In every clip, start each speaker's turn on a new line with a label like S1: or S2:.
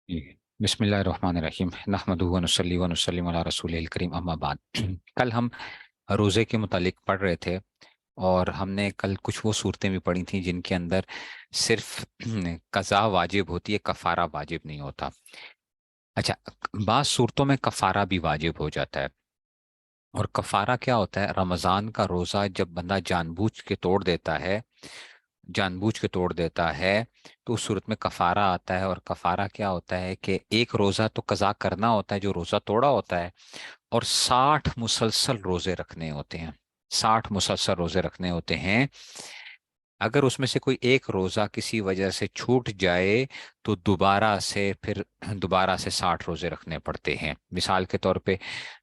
S1: جی، بسم اللہ الرحمن الرحیم نحمدہ و نصلی و نسلم علی رسول الکریم اما بعد کل ہم روزے کے متعلق پڑھ رہے تھے، اور ہم نے کل کچھ وہ صورتیں بھی پڑھی تھیں جن کے اندر صرف قضا واجب ہوتی ہے، کفارہ واجب نہیں ہوتا۔ اچھا، بعض صورتوں میں کفارہ بھی واجب ہو جاتا ہے، اور کفارہ کیا ہوتا ہے؟ رمضان کا روزہ جب بندہ جان بوجھ کے توڑ دیتا ہے، تو اس صورت میں کفارہ آتا ہے۔ اور کفارہ کیا ہوتا ہے کہ ایک روزہ تو قضا کرنا ہوتا ہے جو روزہ توڑا ہوتا ہے، اور 60 مسلسل روزے رکھنے ہوتے ہیں۔ 60 مسلسل روزے رکھنے ہوتے ہیں۔ اگر اس میں سے کوئی ایک روزہ کسی وجہ سے چھوٹ جائے تو دوبارہ سے 60 روزے رکھنے پڑتے ہیں۔ مثال کے طور پہ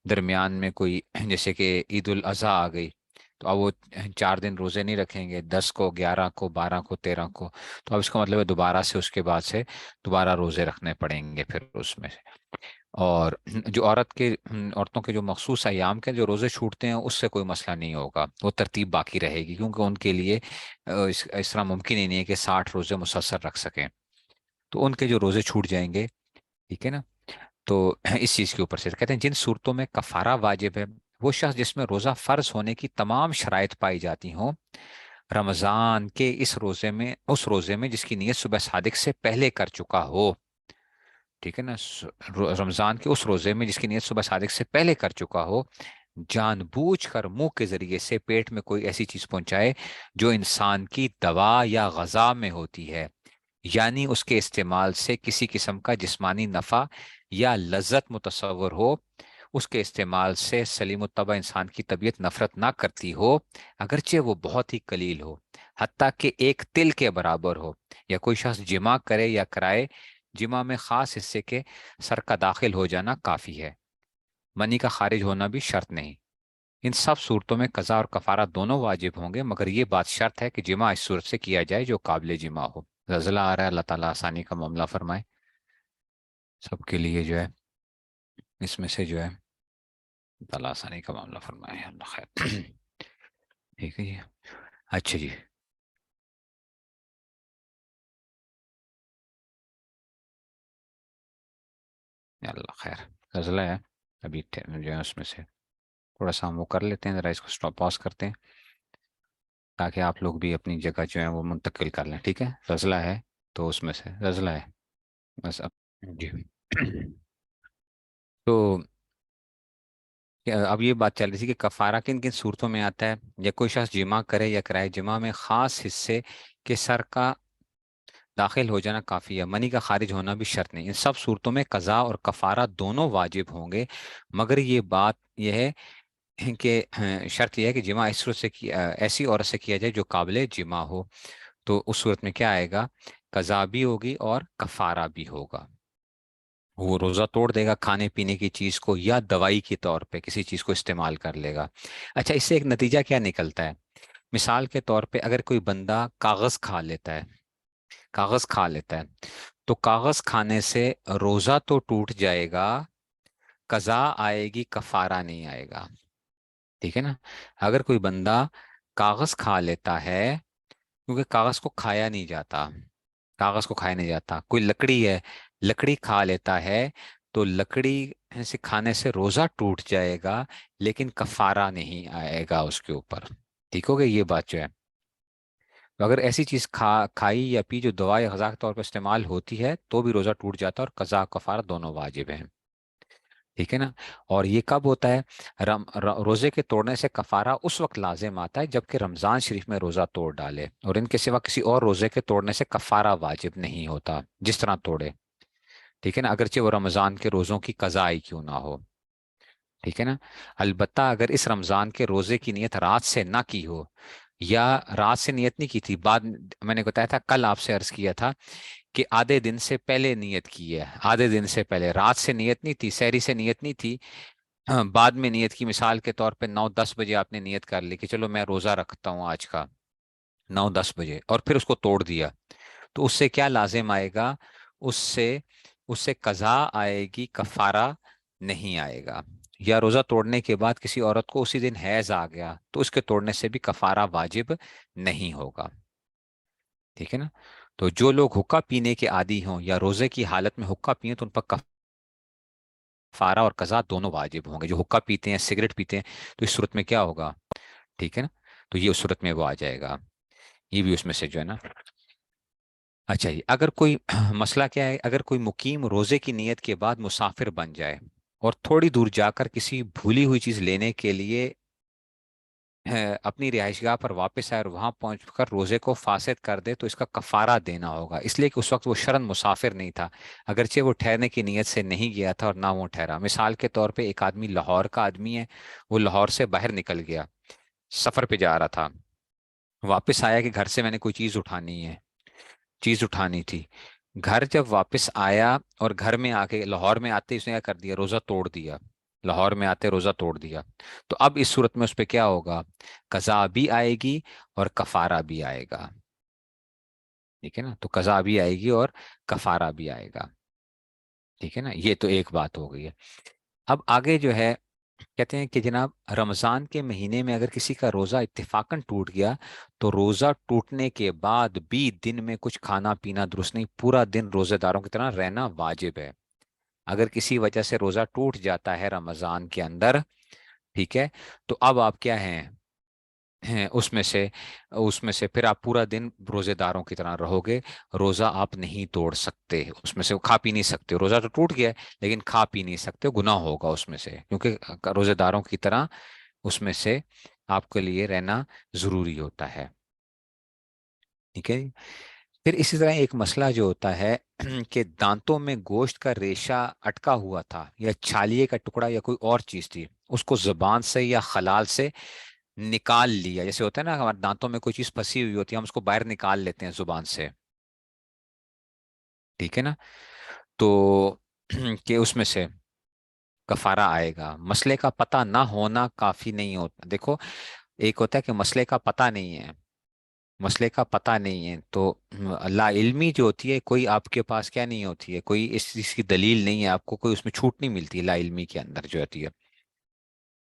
S1: درمیان میں کوئی، جیسے کہ عید الاضحیٰ آ گئی، تو اب وہ 4 دن روزے نہیں رکھیں گے، 10 کو، 11 کو، 12 کو، 13 کو، تو اب اس کا مطلب ہے دوبارہ سے اس کے بعد سے دوبارہ روزے رکھنے پڑیں گے پھر اس میں سے۔ اور جو عورتوں کے جو مخصوص ایام کے جو روزے چھوٹتے ہیں اس سے کوئی مسئلہ نہیں ہوگا، وہ ترتیب باقی رہے گی، کیونکہ ان کے لیے اس طرح ممکن ہی نہیں ہے کہ 60 روزے مسلسل رکھ سکیں، تو ان کے جو روزے چھوٹ جائیں گے، ٹھیک ہے نا۔ تو اس چیز کے اوپر سے کہتے ہیں جن صورتوں میں کفارہ واجب ہے، وہ شخص جس میں روزہ فرض ہونے کی تمام شرائط پائی جاتی ہوں، رمضان کے اس روزے میں جس کی نیت صبح صادق سے پہلے کر چکا ہو، ٹھیک ہے نا، رمضان کے اس روزے میں جس کی نیت صبح صادق سے پہلے کر چکا ہو، جان بوجھ کر منہ کے ذریعے سے پیٹ میں کوئی ایسی چیز پہنچائے جو انسان کی دوا یا غذا میں ہوتی ہے، یعنی اس کے استعمال سے کسی قسم کا جسمانی نفع یا لذت متصور ہو، اس کے استعمال سے سلیم الطبع انسان کی طبیعت نفرت نہ کرتی ہو، اگرچہ وہ بہت ہی قلیل ہو، حتیٰ کہ ایک تل کے برابر ہو، یا کوئی شخص جمع کرے یا کرائے، جمع میں خاص حصے کے سر کا داخل ہو جانا کافی ہے، منی کا خارج ہونا بھی شرط نہیں۔ ان سب صورتوں میں قضا اور کفارہ دونوں واجب ہوں گے، مگر یہ بات شرط ہے کہ جمع اس صورت سے کیا جائے جو قابل جمع ہو۔ زلزلہ آ رہا ہے، اللہ تعالیٰ آسانی کا معاملہ فرمائے سب کے لیے، جو ہے اس میں سے جو ہے اللہ تعالیٰ آسانی کا معاملہ فرمائے، اللہ خیر ٹھیک ہے جی۔ اچھا جی، اللہ خیر، زلزلہ ہے ابھی، جو ہے اس میں سے تھوڑا سا ہم وہ کر لیتے ہیں، ذرا اس کو اسٹاپ پاس کرتے ہیں تاکہ آپ لوگ بھی اپنی جگہ جو ہے وہ منتقل کر لیں، ٹھیک ہے؟ زلزلہ ہے تو اس میں سے زلزلہ ہے بس اب، جی تو اب یہ بات چل رہی تھی کہ کفارہ کن کن صورتوں میں آتا ہے، یا کوئی شخص جمع کرے یا کرائے، جمع میں خاص حصے کے سر کا داخل ہو جانا کافی ہے، منی کا خارج ہونا بھی شرط نہیں۔ ان سب صورتوں میں قضا اور کفارہ دونوں واجب ہوں گے، مگر یہ ہے کہ شرط یہ ہے کہ جمع اس صورت سے ایسی عورت سے کیا جائے جو قابل جمع ہو، تو اس صورت میں کیا آئے گا؟ قضا بھی ہوگی اور کفارہ بھی ہوگا۔ وہ روزہ توڑ دے گا کھانے پینے کی چیز کو، یا دوائی کے طور پہ کسی چیز کو استعمال کر لے گا۔ اچھا، اس سے ایک نتیجہ کیا نکلتا ہے؟ مثال کے طور پہ اگر کوئی بندہ کاغذ کھا لیتا ہے تو کاغذ کھانے سے روزہ تو ٹوٹ جائے گا، قضا آئے گی، کفارہ نہیں آئے گا، ٹھیک ہے نا۔ اگر کوئی بندہ کاغذ کھا لیتا ہے، کیونکہ کاغذ کو کھایا نہیں جاتا، کوئی لکڑی ہے، لکڑی کھا لیتا ہے، تو لکڑی سے کھانے سے روزہ ٹوٹ جائے گا، لیکن کفارہ نہیں آئے گا اس کے اوپر، ٹھیک ہو گئی یہ بات جو ہے۔ تو اگر ایسی چیز کھائی یا پی جو دوا یا غذا کے طور پر استعمال ہوتی ہے تو بھی روزہ ٹوٹ جاتا ہے، اور قضا و کفارہ دونوں واجب ہیں، ٹھیک ہے نا۔ اور یہ کب ہوتا ہے؟ روزے کے توڑنے سے کفارہ اس وقت لازم آتا ہے جبکہ رمضان شریف میں روزہ توڑ ڈالے، اور ان کے سوا کسی اور روزے کے توڑنے سے کفارہ واجب نہیں ہوتا، جس طرح توڑے، ٹھیک ہے نا، اگرچہ وہ رمضان کے روزوں کی قضا ہی کیوں نہ ہو، ٹھیک ہے نا۔ البتہ اگر اس رمضان کے روزے کی نیت رات سے نہ کی ہو، یا رات سے نیت نہیں کی تھی، میں نے بتایا تھا، کل آپ سے عرض کیا تھا کہ آدھے دن سے پہلے نیت کی ہے، آدھے دن سے پہلے، رات سے نیت نہیں تھی، سحری سے نیت نہیں تھی، بعد میں نیت کی، مثال کے طور پہ 9-10 بجے آپ نے نیت کر لی کہ چلو میں روزہ رکھتا ہوں آج کا، 9-10 بجے، اور پھر اس کو توڑ دیا، تو اس سے کیا لازم آئے گا؟ اس سے قضا آئے گی، کفارہ نہیں آئے گا۔ یا روزہ توڑنے کے بعد کسی عورت کو اسی دن حیض آ گیا تو اس کے توڑنے سے بھی کفارہ واجب نہیں ہوگا، ٹھیک ہے نا۔ تو جو لوگ حقہ پینے کے عادی ہوں یا روزے کی حالت میں حقہ پیئیں تو ان پر کفارہ اور قضا دونوں واجب ہوں گے. جو حقہ پیتے ہیں، سگریٹ پیتے ہیں، تو اس صورت میں کیا ہوگا؟ ٹھیک ہے نا. تو یہ اس صورت میں وہ آ جائے گا. یہ بھی اس میں سے جو ہے نا. اچھا جی، اگر کوئی مسئلہ کیا ہے، اگر کوئی مقیم روزے کی نیت کے بعد مسافر بن جائے اور تھوڑی دور جا کر کسی بھولی ہوئی چیز لینے کے لیے اپنی رہائش گاہ پر واپس آئے اور وہاں پہنچ کر روزے کو فاسد کر دے تو اس کا کفارہ دینا ہوگا، اس لیے کہ اس وقت وہ شرن مسافر نہیں تھا، اگرچہ وہ ٹھہرنے کی نیت سے نہیں گیا تھا اور نہ وہ ٹھہرا. مثال کے طور پہ ایک آدمی لاہور کا آدمی ہے، وہ لاہور سے باہر نکل گیا، سفر پہ جا رہا تھا، واپس آیا کہ گھر سے میں نے کوئی چیز اٹھانی تھی. گھر جب واپس آیا اور گھر میں آ کے لاہور میں آتے اس نے کیا کر دیا؟ روزہ توڑ دیا. لاہور میں آتے روزہ توڑ دیا. تو اب اس صورت میں اس پہ کیا ہوگا؟ قضا بھی آئے گی اور کفارہ بھی آئے گا. ٹھیک ہے نا. تو قضا بھی آئے گی اور کفارہ بھی آئے گا. ٹھیک ہے نا. یہ تو ایک بات ہو گئی ہے. اب آگے جو ہے کہتے ہیں کہ جناب رمضان کے مہینے میں اگر کسی کا روزہ اتفاقاً ٹوٹ گیا تو روزہ ٹوٹنے کے بعد بھی دن میں کچھ کھانا پینا درست نہیں، پورا دن روزے داروں کی طرح رہنا واجب ہے. اگر کسی وجہ سے روزہ ٹوٹ جاتا ہے رمضان کے اندر، ٹھیک ہے، تو اب آپ کیا ہیں اس میں سے پھر آپ پورا دن روزے داروں کی طرح رہو گے. روزہ آپ نہیں توڑ سکتے، اس میں سے کھا پی نہیں سکتے. روزہ تو ٹوٹ گیا ہے لیکن کھا پی نہیں سکتے، گناہ ہوگا اس میں سے، کیونکہ روزے داروں کی طرح اس میں سے آپ کے لیے رہنا ضروری ہوتا ہے. ٹھیک ہے. پھر اسی طرح ایک مسئلہ جو ہوتا ہے کہ دانتوں میں گوشت کا ریشہ اٹکا ہوا تھا یا چھالیے کا ٹکڑا یا کوئی اور چیز تھی، اس کو زبان سے یا خلال سے نکال لیا. جیسے ہوتا ہے نا ہمارے دانتوں میں کوئی چیز پھنسی ہوئی ہوتی ہے، ہم اس کو باہر نکال لیتے ہیں زبان سے. ٹھیک ہے نا. تو کہ اس میں سے کفارہ آئے گا. مسئلے کا پتہ نہ ہونا کافی نہیں ہوتا. دیکھو، ایک ہوتا ہے کہ مسئلے کا پتہ نہیں ہے، مسئلے کا پتہ نہیں ہے تو لا علمی جو ہوتی ہے، کوئی آپ کے پاس کیا نہیں ہوتی ہے، کوئی اس چیز کی دلیل نہیں ہے آپ کو، کوئی اس میں چھوٹ نہیں ملتی لا علمی کے اندر جو ہوتی ہے.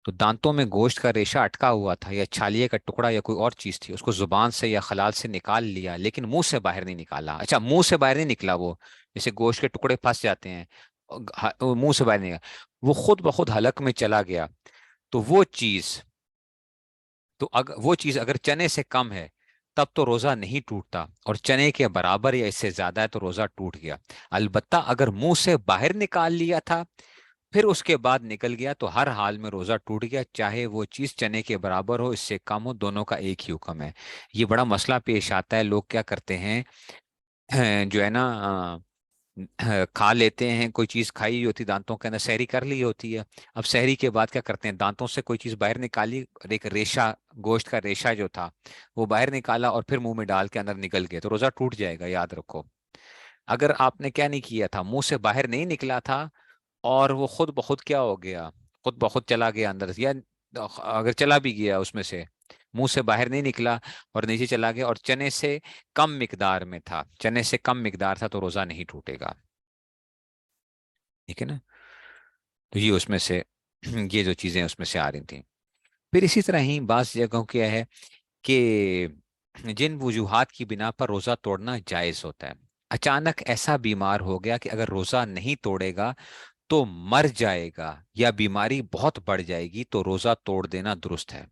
S1: تو دانتوں میں گوشت کا ریشہ اٹکا ہوا تھا یا چھالیے کا ٹکڑا یا کوئی اور چیز تھی، اس کو زبان سے یا خلال سے نکال لیا لیکن منہ سے باہر نہیں نکالا. اچھا، منہ سے باہر نہیں نکلا، وہ جیسے گوشت کے ٹکڑے پھنس جاتے ہیں، وہ منہ سے باہر نہیں نکلا، وہ خود بخود حلق میں چلا گیا. تو وہ چیز اگر چنے سے کم ہے تب تو روزہ نہیں ٹوٹتا، اور چنے کے برابر یا اس سے زیادہ ہے تو روزہ ٹوٹ گیا. البتہ اگر منہ سے باہر نکال لیا تھا پھر اس کے بعد نکل گیا تو ہر حال میں روزہ ٹوٹ گیا، چاہے وہ چیز چنے کے برابر ہو، اس سے کم ہو، دونوں کا ایک ہی حکم ہے. یہ بڑا مسئلہ پیش آتا ہے. لوگ کیا کرتے ہیں جو ہے نا کھا لیتے ہیں، کوئی چیز کھائی ہوئی ہوتی دانتوں کے اندر، سحری کر لی ہوتی ہے، اب سحری کے بعد کیا کرتے ہیں، دانتوں سے کوئی چیز باہر نکالی، ایک ریشہ، گوشت کا ریشہ جو تھا وہ باہر نکالا اور پھر منہ میں ڈال کے اندر نکل گئے تو روزہ ٹوٹ جائے گا. یاد رکھو، اگر آپ نے کیا نہیں کیا تھا، منہ سے باہر نہیں نکلا تھا اور وہ خود بخود کیا ہو گیا، خود بخود چلا گیا اندر، یا اگر چلا بھی گیا اس میں سے، منہ سے باہر نہیں نکلا اور نیچے چلا گیا اور چنے سے کم مقدار میں تھا، چنے سے کم مقدار تھا تو روزہ نہیں ٹوٹے گا. ٹھیک ہے نا. تو یہ اس میں سے یہ جو چیزیں اس میں سے آ رہی تھیں. پھر اسی طرح ہی بعض جگہوں کیا ہے کہ جن وجوہات کی بنا پر روزہ توڑنا جائز ہوتا ہے. اچانک ایسا بیمار ہو گیا کہ اگر روزہ نہیں توڑے گا تو مر جائے گا یا بیماری بہت بڑھ جائے گی تو روزہ توڑ دینا درست ہے.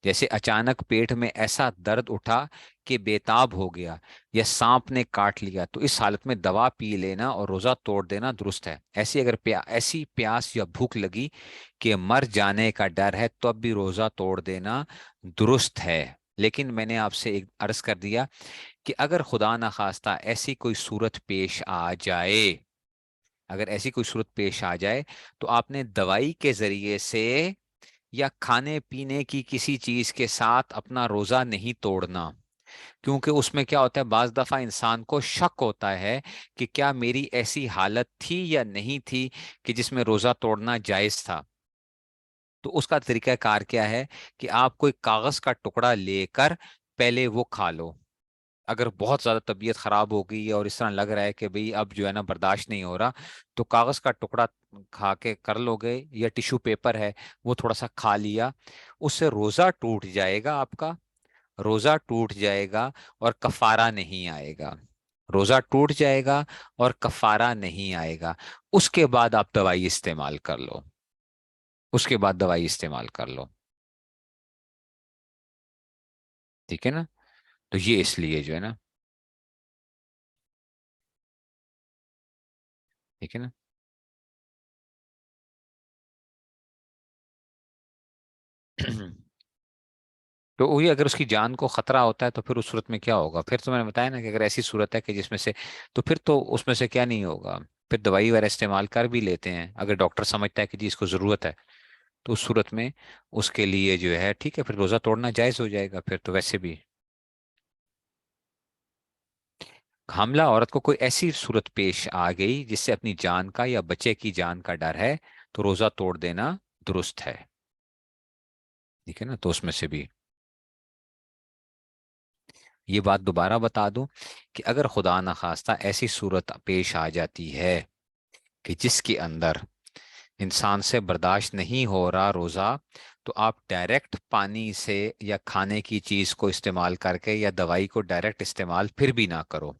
S1: جیسے اچانک پیٹ میں ایسا درد اٹھا کہ بےتاب ہو گیا یا سانپ نے کاٹ لیا تو اس حالت میں دوا پی لینا اور روزہ توڑ دینا درست ہے. ایسی پیاس یا بھوک لگی کہ مر جانے کا ڈر ہے تو اب بھی روزہ توڑ دینا درست ہے. لیکن میں نے آپ سے ایک عرض کر دیا کہ اگر خدا نخواستہ ایسی کوئی صورت پیش آ جائے، اگر ایسی کوئی صورت پیش آ جائے تو آپ نے دوائی کے ذریعے سے یا کھانے پینے کی کسی چیز کے ساتھ اپنا روزہ نہیں توڑنا. کیونکہ اس میں کیا ہوتا ہے، بعض دفعہ انسان کو شک ہوتا ہے کہ کیا میری ایسی حالت تھی یا نہیں تھی کہ جس میں روزہ توڑنا جائز تھا. تو اس کا طریقہ کار کیا ہے کہ آپ کوئی کاغذ کا ٹکڑا لے کر پہلے وہ کھا لو. اگر بہت زیادہ طبیعت خراب ہو گئی ہے اور اس طرح لگ رہا ہے کہ بھئی اب جو ہے نا برداشت نہیں ہو رہا، تو کاغذ کا ٹکڑا کھا کے کر لو گے، یا ٹیشو پیپر ہے وہ تھوڑا سا کھا لیا، اس سے روزہ ٹوٹ جائے گا آپ کا. روزہ ٹوٹ جائے گا اور کفارہ نہیں آئے گا، روزہ ٹوٹ جائے گا اور کفارہ نہیں آئے گا، اس کے بعد آپ دوائی استعمال کر لو، اس کے بعد دوائی استعمال کر لو، ٹھیک ہے نا؟ تو یہ اس لیے جو ہے نا، ٹھیک ہے نا؟ تو وہی اگر اس کی جان کو خطرہ ہوتا ہے تو پھر اس صورت میں کیا ہوگا؟ پھر تو میں نے بتایا نا کہ اگر ایسی صورت ہے کہ جس میں سے، تو پھر تو اس میں سے کیا نہیں ہوگا، پھر دوائی وغیرہ استعمال کر بھی لیتے ہیں اگر ڈاکٹر سمجھتا ہے کہ جی اس کو ضرورت ہے، تو اس صورت میں اس کے لیے جو ہے ٹھیک ہے، پھر روزہ توڑنا جائز ہو جائے گا پھر تو ویسے بھی۔ حاملہ عورت کو کوئی ایسی صورت پیش آ گئی جس سے اپنی جان کا یا بچے کی جان کا ڈر ہے، تو روزہ توڑ دینا درست ہے، ٹھیک ہے نا؟ تو اس میں سے بھی یہ بات دوبارہ بتا دوں کہ اگر خدا نخواستہ ایسی صورت پیش آ جاتی ہے کہ جس کے اندر انسان سے برداشت نہیں ہو رہا روزہ، تو آپ ڈائریکٹ پانی سے یا کھانے کی چیز کو استعمال کر کے یا دوائی کو ڈائریکٹ استعمال پھر بھی نہ کرو،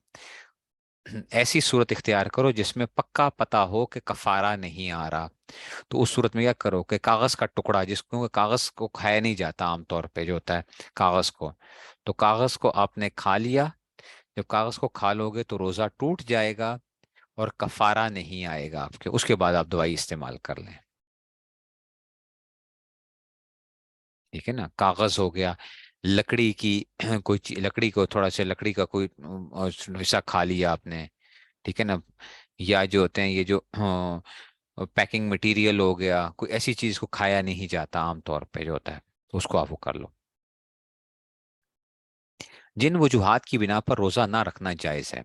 S1: ایسی صورت اختیار کرو جس میں پکا پتا ہو کہ کفارہ نہیں آ رہا، تو اس صورت میں کیا کرو کہ کاغذ کا ٹکڑا، جس کو کاغذ کو کھایا نہیں جاتا عام طور پہ جو ہوتا ہے کاغذ کو، تو کاغذ کو آپ نے کھا لیا، جب کاغذ کو کھا لو گے تو روزہ ٹوٹ جائے گا اور کفارہ نہیں آئے گا آپ کے، اس کے بعد آپ دوائی استعمال کر لیں، ٹھیک ہے نا؟ کاغذ ہو گیا، لکڑی کی کوئی لکڑی کو تھوڑا سا لکڑی کا کوئی حصہ کھا لیا آپ نے، ٹھیک ہے نا؟ یا جو ہوتے ہیں یہ جو پیکنگ مٹیریل ہو گیا، کوئی ایسی چیز کو کھایا نہیں جاتا عام طور پہ جو ہوتا ہے، تو اس کو آپ وہ کر لو۔ جن وجوہات کی بنا پر روزہ نہ رکھنا جائز ہے،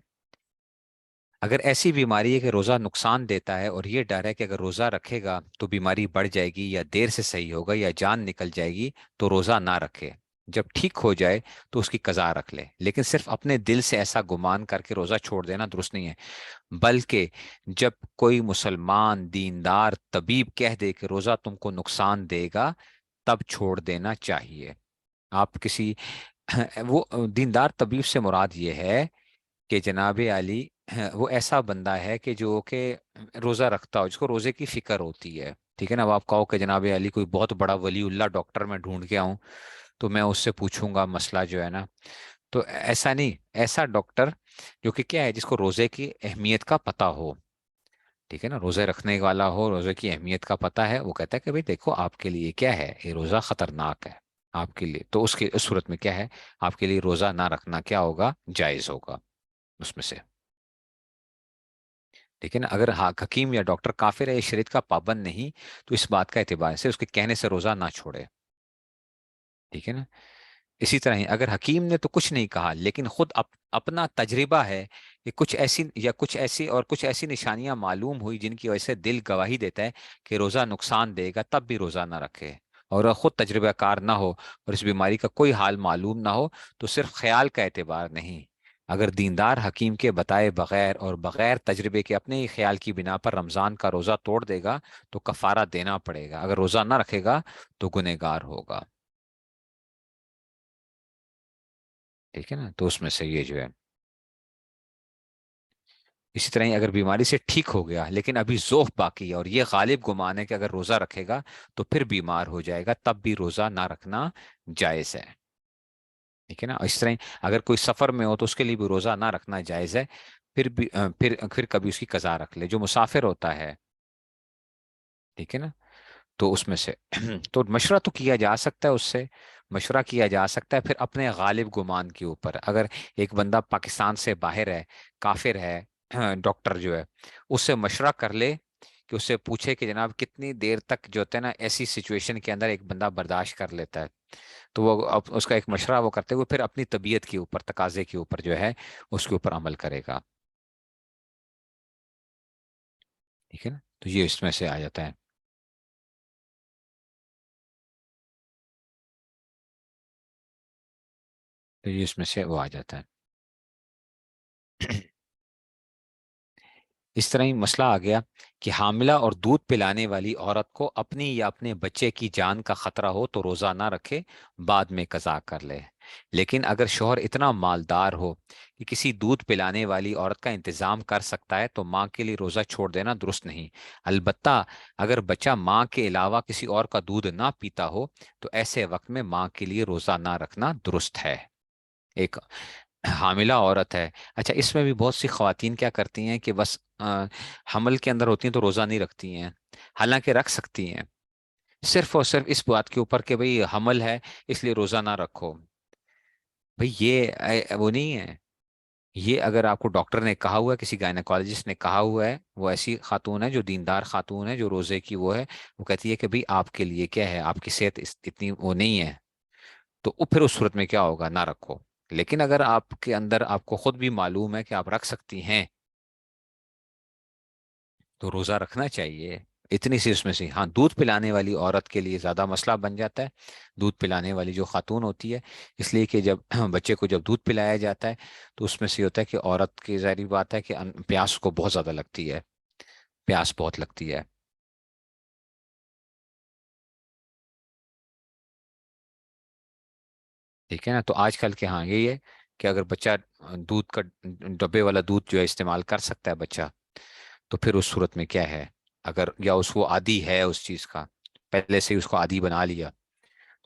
S1: اگر ایسی بیماری ہے کہ روزہ نقصان دیتا ہے اور یہ ڈر ہے کہ اگر روزہ رکھے گا تو بیماری بڑھ جائے گی یا دیر سے صحیح ہوگا یا جان نکل جائے گی، تو روزہ نہ رکھے، جب ٹھیک ہو جائے تو اس کی قضا رکھ لے، لیکن صرف اپنے دل سے ایسا گمان کر کے روزہ چھوڑ دینا درست نہیں ہے، بلکہ جب کوئی مسلمان دیندار طبیب کہہ دے کہ روزہ تم کو نقصان دے گا، تب چھوڑ دینا چاہیے۔ آپ کسی وہ دیندار طبیب سے مراد یہ ہے کہ جناب علی وہ ایسا بندہ ہے کہ جو کہ روزہ رکھتا ہو، جس کو روزے کی فکر ہوتی ہے، ٹھیک ہے نا؟ اب آپ کہو کہ جناب علی کوئی بہت بڑا ولی اللہ ڈاکٹر میں ڈھونڈ کے آؤں تو میں اس سے پوچھوں گا مسئلہ جو ہے نا، تو ایسا نہیں، ایسا ڈاکٹر جو کہ کیا ہے، جس کو روزے کی اہمیت کا پتہ ہو، ٹھیک ہے نا؟ روزے رکھنے والا ہو، روزے کی اہمیت کا پتہ ہے، وہ کہتا ہے کہ بھئی دیکھو آپ کے لیے کیا ہے، یہ روزہ خطرناک ہے آپ کے لیے، تو اس کی اس صورت میں کیا ہے، آپ کے لیے روزہ نہ رکھنا کیا ہوگا، جائز ہوگا اس میں سے، ٹھیک ہے نا؟ اگر حکیم یا ڈاکٹر کافر ہے، شریعت کا پابند نہیں، تو اس بات کا اعتبار سے اس کے کہنے سے روزہ نہ چھوڑے، ٹھیک ہے نا؟ اسی طرح ہی اگر حکیم نے تو کچھ نہیں کہا لیکن خود اپنا تجربہ ہے کہ کچھ ایسی نشانیاں معلوم ہوئی جن کی وجہ سے دل گواہی دیتا ہے کہ روزہ نقصان دے گا، تب بھی روزہ نہ رکھے، اور خود تجربہ کار نہ ہو اور اس بیماری کا کوئی حال معلوم نہ ہو، تو صرف خیال کا اعتبار نہیں، اگر دیندار حکیم کے بتائے بغیر اور بغیر تجربے کے اپنے ہی خیال کی بنا پر رمضان کا روزہ توڑ دے گا تو کفارہ دینا پڑے گا، اگر روزہ نہ رکھے گا تو گنہگار ہوگا، ٹھیک ہے نا؟ تو اس میں سے یہ جو ہے، اسی طرح ہی اگر بیماری سے ٹھیک ہو گیا لیکن ابھی ذوف باقی ہے اور یہ غالب گمان ہے کہ اگر روزہ رکھے گا تو پھر بیمار ہو جائے گا، تب بھی روزہ نہ رکھنا جائز ہے، ٹھیک ہے نا؟ اس طرح ہی اگر کوئی سفر میں ہو تو اس کے لیے بھی روزہ نہ رکھنا جائز ہے، پھر بھی پھر کبھی اس کی قضا رکھ لے، جو مسافر ہوتا ہے، ٹھیک ہے نا؟ تو اس میں سے تو مشورہ تو کیا جا سکتا ہے، اس سے مشورہ کیا جا سکتا ہے پھر اپنے غالب گمان کے اوپر، اگر ایک بندہ پاکستان سے باہر ہے، کافر ہے، ڈاکٹر جو ہے اس سے مشورہ کر لے کہ اس سے پوچھے کہ جناب کتنی دیر تک جو ہوتا ہے نا ایسی سچویشن کے اندر ایک بندہ برداشت کر لیتا ہے، تو وہ اس کا ایک مشورہ وہ کرتے ہوئے پھر اپنی طبیعت کے اوپر تقاضے کے اوپر جو ہے اس کے اوپر عمل کرے گا، ٹھیک ہے نا؟ تو یہ اس میں سے آ جاتا ہے، تو یہ اس میں سے وہ آ جاتا ہے۔ اس طرح ہی مسئلہ آ گیا کہ حاملہ اور دودھ پلانے والی عورت کو اپنی یا اپنے بچے کی جان کا خطرہ ہو تو روزہ نہ رکھے، بعد میں قضا کر لے، لیکن اگر شوہر اتنا مالدار ہو کہ کسی دودھ پلانے والی عورت کا انتظام کر سکتا ہے تو ماں کے لیے روزہ چھوڑ دینا درست نہیں۔ البتہ اگر بچہ ماں کے علاوہ کسی اور کا دودھ نہ پیتا ہو تو ایسے وقت میں ماں کے لیے روزہ نہ رکھنا درست ہے۔ ایک حاملہ عورت ہے، اچھا اس میں بھی بہت سی خواتین کیا کرتی ہیں کہ بس حمل کے اندر ہوتی ہیں تو روزہ نہیں رکھتی ہیں، حالانکہ رکھ سکتی ہیں، صرف اور صرف اس بات کے اوپر کہ بھئی حمل ہے اس لیے روزہ نہ رکھو۔ بھئی یہ وہ نہیں ہے۔ یہ اگر آپ کو ڈاکٹر نے کہا ہوا ہے، کسی گائنیکالوجسٹ نے کہا ہوا ہے، وہ ایسی خاتون ہے جو دیندار خاتون ہے، جو روزے کی وہ ہے، وہ کہتی ہے کہ بھئی آپ کے لیے کیا ہے، آپ کی صحت اتنی وہ نہیں ہے، تو پھر اس صورت میں کیا ہوگا، نہ رکھو۔ لیکن اگر آپ کے اندر آپ کو خود بھی معلوم ہے کہ آپ رکھ سکتی ہیں تو روزہ رکھنا چاہیے۔ اتنی سی اس میں سے ہاں دودھ پلانے والی عورت کے لیے زیادہ مسئلہ بن جاتا ہے، دودھ پلانے والی جو خاتون ہوتی ہے، اس لیے کہ جب بچے کو جب دودھ پلایا جاتا ہے تو اس میں سے یہ ہوتا ہے کہ عورت کی ظاہری بات ہے کہ پیاس کو بہت زیادہ لگتی ہے، پیاس بہت لگتی ہے۔ ٹھیک ہے نا، تو آج کل کے ہاں یہی ہے کہ اگر بچہ دودھ کا ڈبے والا دودھ جو ہے استعمال کر سکتا ہے بچہ، تو پھر اس صورت میں کیا ہے، اگر یا اس کو عادی ہے اس چیز کا، پہلے سے ہی اس کو عادی بنا لیا،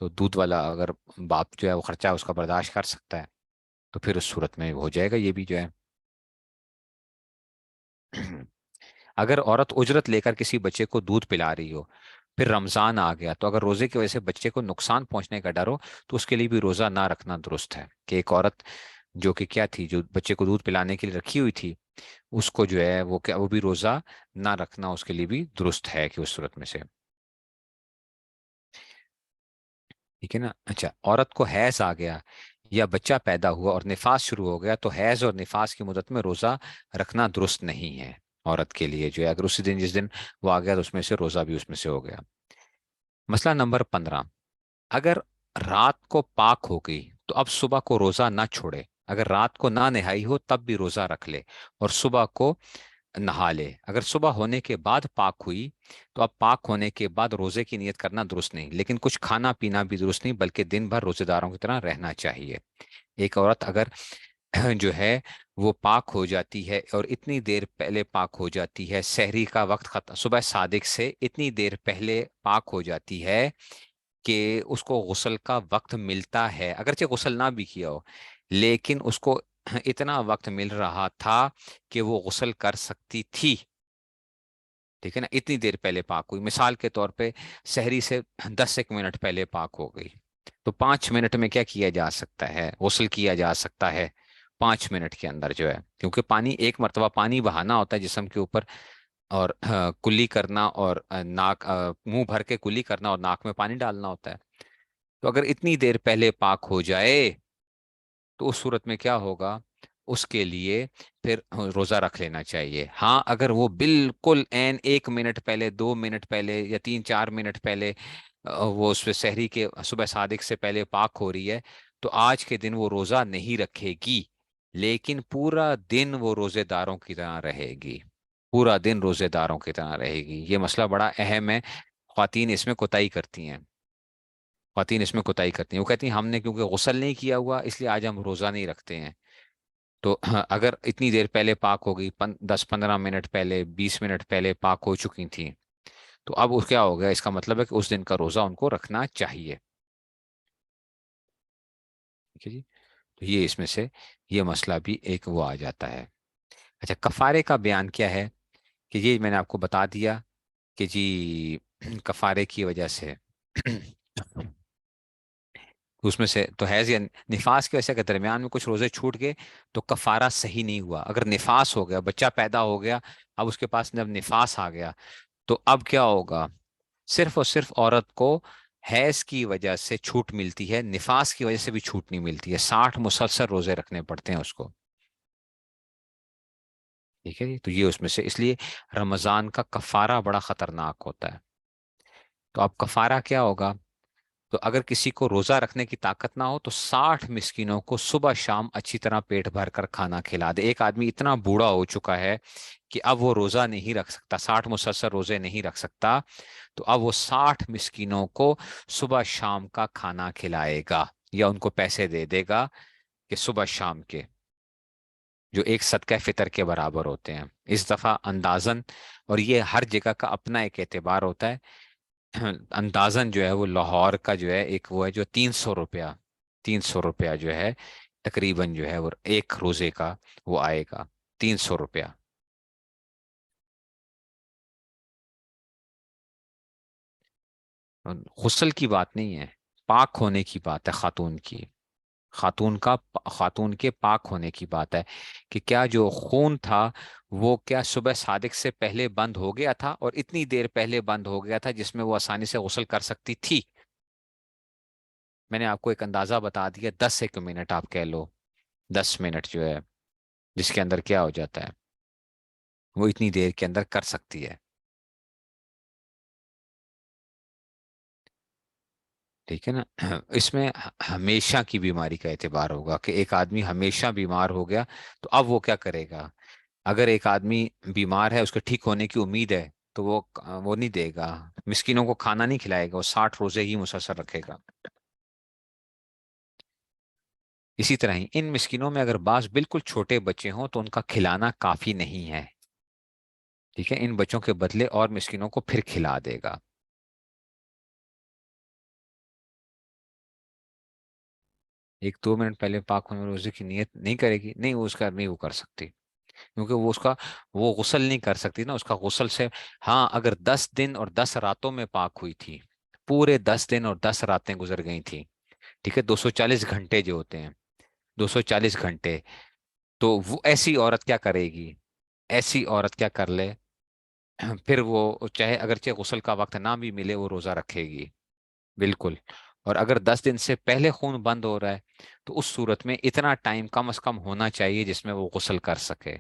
S1: تو دودھ والا اگر باپ جو ہے وہ خرچہ اس کا برداشت کر سکتا ہے تو پھر اس صورت میں ہو جائے گا یہ بھی جو ہے۔ اگر عورت اجرت لے کر کسی بچے کو دودھ پلا رہی ہو، پھر رمضان آ گیا، تو اگر روزے کی وجہ سے بچے کو نقصان پہنچنے کا ڈر ہو تو اس کے لیے بھی روزہ نہ رکھنا درست ہے۔ کہ ایک عورت جو کہ کیا تھی، جو بچے کو دودھ پلانے کے لیے رکھی ہوئی تھی، اس کو جو ہے وہ کیا، وہ بھی روزہ نہ رکھنا اس کے لیے بھی درست ہے کہ اس صورت میں سے۔ ٹھیک ہے نا، اچھا عورت کو حیض آ گیا یا بچہ پیدا ہوا اور نفاس شروع ہو گیا تو حیض اور نفاس کی مدت میں روزہ رکھنا درست نہیں ہے عورت کے لیے جو ہے، اگر اسی دن جس دن وہ آ گیا تو اس میں سے روزہ بھی اس میں سے ہو گیا۔ مسئلہ نمبر 15، اگر رات کو پاک ہو گئی تو اب صبح کو روزہ نہ چھوڑے، اگر رات کو نہ نہائی ہو تب بھی روزہ رکھ لے اور صبح کو نہا لے۔ اگر صبح ہونے کے بعد پاک ہوئی تو اب پاک ہونے کے بعد روزے کی نیت کرنا درست نہیں، لیکن کچھ کھانا پینا بھی درست نہیں، بلکہ دن بھر روزے داروں کی طرح رہنا چاہیے۔ ایک عورت اگر جو ہے وہ پاک ہو جاتی ہے اور اتنی دیر پہلے پاک ہو جاتی ہے، سحری کا وقت ختم، صبح صادق سے اتنی دیر پہلے پاک ہو جاتی ہے کہ اس کو غسل کا وقت ملتا ہے، اگرچہ غسل نہ بھی کیا ہو لیکن اس کو اتنا وقت مل رہا تھا کہ وہ غسل کر سکتی تھی، ٹھیک ہے نا، اتنی دیر پہلے پاک ہوئی، مثال کے طور پہ سحری سے 10 ایک منٹ پہلے پاک ہو گئی، تو 5 منٹ میں کیا کیا جا سکتا ہے، غسل کیا جا سکتا ہے 5 منٹ کے اندر جو ہے، کیونکہ پانی ایک مرتبہ پانی بہانا ہوتا ہے جسم کے اوپر، اور کلی کرنا اور ناک منہ بھر کے کلی کرنا اور ناک میں پانی ڈالنا ہوتا ہے، تو اگر اتنی دیر پہلے پاک ہو جائے تو اس صورت میں کیا ہوگا، اس کے لیے پھر روزہ رکھ لینا چاہیے۔ ہاں اگر وہ بالکل این 1 منٹ پہلے، 2 منٹ پہلے یا 3 4 منٹ پہلے وہ اس پہ سحری کے صبح صادق سے پہلے پاک ہو رہی ہے تو آج کے دن وہ روزہ نہیں رکھے گی، لیکن پورا دن وہ روزے داروں کی طرح رہے گی، پورا دن روزے داروں کی طرح رہے گی۔ یہ مسئلہ بڑا اہم ہے، خواتین اس میں کوتاہی کرتی ہیں، خواتین اس میں کوتاہی کرتی ہیں، وہ کہتی ہیں ہم نے کیونکہ غسل نہیں کیا ہوا اس لیے آج ہم روزہ نہیں رکھتے ہیں، تو اگر اتنی دیر پہلے پاک ہو گئی، 10 15 منٹ پہلے، 20 منٹ پہلے پاک ہو چکی تھیں، تو اب اس کیا ہو گیا، اس کا مطلب ہے کہ اس دن کا روزہ ان کو رکھنا چاہیے۔ ٹھیک ہے جی، تو یہ اس میں سے یہ مسئلہ بھی ایک وہ آ جاتا ہے۔ اچھا کفارے کا بیان کیا ہے، کہ یہ میں نے آپ کو بتا دیا کہ جی کفارے کی وجہ سے اس میں سے تو حیض یا نفاس کی وجہ سے اگر درمیان میں کچھ روزے چھوٹ گئے تو کفارہ صحیح نہیں ہوا۔ اگر نفاس ہو گیا، بچہ پیدا ہو گیا، اب اس کے پاس جب نفاس آ گیا تو اب کیا ہوگا، صرف اور صرف عورت کو حیض کی وجہ سے چھوٹ ملتی ہے، نفاس کی وجہ سے بھی چھوٹ نہیں ملتی ہے، 60 مسلسل روزے رکھنے پڑتے ہیں اس کو۔ ٹھیک ہے جی، تو یہ اس میں سے اس لیے رمضان کا کفارہ بڑا خطرناک ہوتا ہے۔ تو اب کفارہ کیا ہوگا، تو اگر کسی کو روزہ رکھنے کی طاقت نہ ہو تو 60 مسکینوں کو صبح شام اچھی طرح پیٹ بھر کر کھانا کھلا دے۔ ایک آدمی اتنا بوڑھا ہو چکا ہے کہ اب وہ روزہ نہیں رکھ سکتا، 60 مسلسل روزے نہیں رکھ سکتا، تو اب وہ 60 مسکینوں کو صبح شام کا کھانا کھلائے گا، یا ان کو پیسے دے دے گا کہ صبح شام کے، جو ایک صدقہ فطر کے برابر ہوتے ہیں اس دفعہ اندازن. اور یہ ہر جگہ کا اپنا ایک اعتبار ہوتا ہے. اندازن جو ہے وہ لاہور کا جو ہے ایک وہ ہے جو 300 روپیہ، 300 روپیہ جو ہے تقریباً جو ہے وہ ایک روزے کا وہ آئے گا، 300 روپیہ. غسل کی بات نہیں ہے، پاک ہونے کی بات ہے خاتون کی. خاتون کے پاک ہونے کی بات ہے کہ کیا جو خون تھا وہ کیا صبح صادق سے پہلے بند ہو گیا تھا، اور اتنی دیر پہلے بند ہو گیا تھا جس میں وہ آسانی سے غسل کر سکتی تھی. میں نے آپ کو ایک اندازہ بتا دیا، 10 ایک منٹ آپ کہہ لو، 10 منٹ جو ہے جس کے اندر کیا ہو جاتا ہے، وہ اتنی دیر کے اندر کر سکتی ہے. ٹھیک ہے نا. اس میں ہمیشہ کی بیماری کا اعتبار ہوگا کہ ایک آدمی ہمیشہ بیمار ہو گیا تو اب وہ کیا کرے گا. اگر ایک آدمی بیمار ہے، اس کے ٹھیک ہونے کی امید ہے، تو وہ نہیں دے گا، مسکینوں کو کھانا نہیں کھلائے گا، وہ 60 روزے ہی مسلسل رکھے گا. اسی طرح ہی ان مسکینوں میں اگر بعض بالکل چھوٹے بچے ہوں تو ان کا کھلانا کافی نہیں ہے. ٹھیک ہے، ان بچوں کے بدلے اور مسکینوں کو پھر کھلا دے گا. ایک 2 منٹ پہلے پاک ہونے والے روزے کی نیت نہیں کرے گی، نہیں وہ اس کا نہیں وہ کر سکتی، کیونکہ وہ اس کا وہ غسل نہیں کر سکتی نا، اس کا غسل سے. ہاں اگر 10 دن اور 10 راتوں میں پاک ہوئی تھی، پورے 10 دن اور 10 راتیں گزر گئی تھی، ٹھیک ہے، 240 گھنٹے جو ہوتے ہیں، 240 گھنٹے، تو وہ ایسی عورت کیا کرے گی، ایسی عورت کیا کر لے، پھر وہ چاہے اگرچہ غسل کا وقت نہ بھی ملے وہ روزہ رکھے گی. بالکل. اور اگر 10 دن سے پہلے خون بند ہو رہا ہے تو اس صورت میں اتنا ٹائم کم از کم ہونا چاہیے جس میں وہ غسل کر سکے،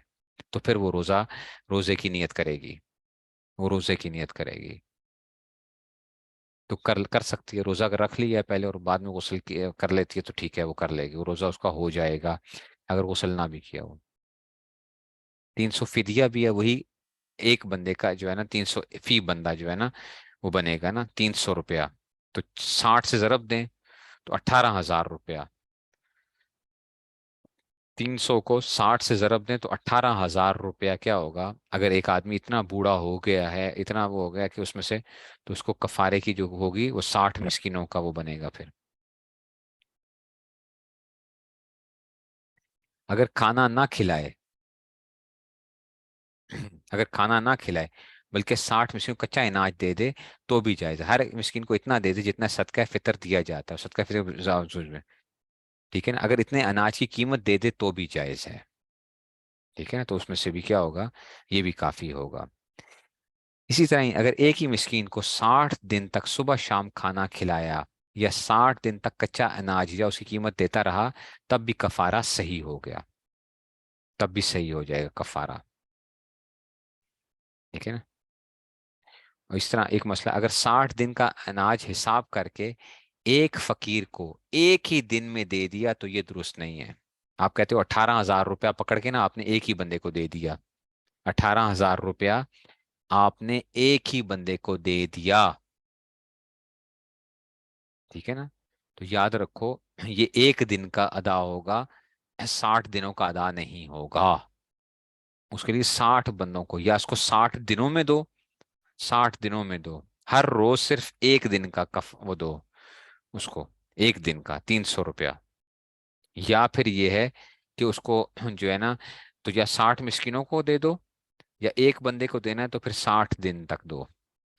S1: تو پھر وہ روزے کی نیت کرے گی، وہ روزے کی نیت کرے گی. تو کر سکتی ہے روزہ، اگر رکھ لیا ہے پہلے اور بعد میں کر لیتی ہے تو ٹھیک ہے، وہ کر لے گی، وہ روزہ اس کا ہو جائے گا اگر غسل نہ بھی کیا ہو. 300 فدیہ بھی ہے، وہی ایک بندے کا جو ہے نا، 300 فی بندہ جو ہے نا وہ بنے گا نا 300 روپیہ. تو 60 سے ضرب دیں تو 18,000 روپیہ. 300 کو 60 سے ضرب دیں تو 18,000 روپیہ کیا ہوگا. اگر ایک آدمی اتنا بوڑھا ہو گیا ہے، اتنا وہ ہو گیا کہ اس میں سے، تو اس کو کفارے کی جو ہوگی وہ 60 مسکینوں کا وہ بنے گا پھر. اگر کھانا نہ کھلائے، اگر کھانا نہ کھلائے بلکہ 60 مسکین کو کچا اناج دے دے تو بھی جائز ہے. ہر ایک مسکین کو اتنا دے دے جتنا صدقہ فطر دیا جاتا ہے، صدقہ فطر میں. ٹھیک ہے نا، اگر اتنے اناج کی قیمت دے دے تو بھی جائز ہے. ٹھیک ہے نا، تو اس میں سے بھی کیا ہوگا، یہ بھی کافی ہوگا. اسی طرح ہی اگر ایک ہی مسکین کو 60 دن تک صبح شام کھانا کھلایا، یا 60 دن تک کچا اناج یا اس کی قیمت دیتا رہا، تب بھی کفارہ صحیح ہو گیا، تب بھی صحیح ہو جائے گا کفارہ. ٹھیک ہے نا. اور اس طرح ایک مسئلہ، اگر 60 دن کا اناج حساب کر کے ایک فقیر کو ایک ہی دن میں دے دیا تو یہ درست نہیں ہے. آپ کہتے ہو 18,000 روپیہ پکڑ کے نا آپ نے ایک ہی بندے کو دے دیا، 18,000 روپیہ آپ نے ایک ہی بندے کو دے دیا. ٹھیک ہے نا. تو یاد رکھو یہ ایک دن کا ادا ہوگا، 60 دنوں کا ادا نہیں ہوگا. اس کے لیے 60 بندوں کو، یا اس کو 60 دنوں میں دو، 60 دنوں میں دو، ہر روز صرف ایک دن کا وہ دو اس کو، ایک دن کا 300 روپیہ. یا پھر یہ ہے کہ اس کو جو ہے نا، تو یا 60 مسکینوں کو دے دو، یا ایک بندے کو دینا ہے تو پھر 60 دن تک دو،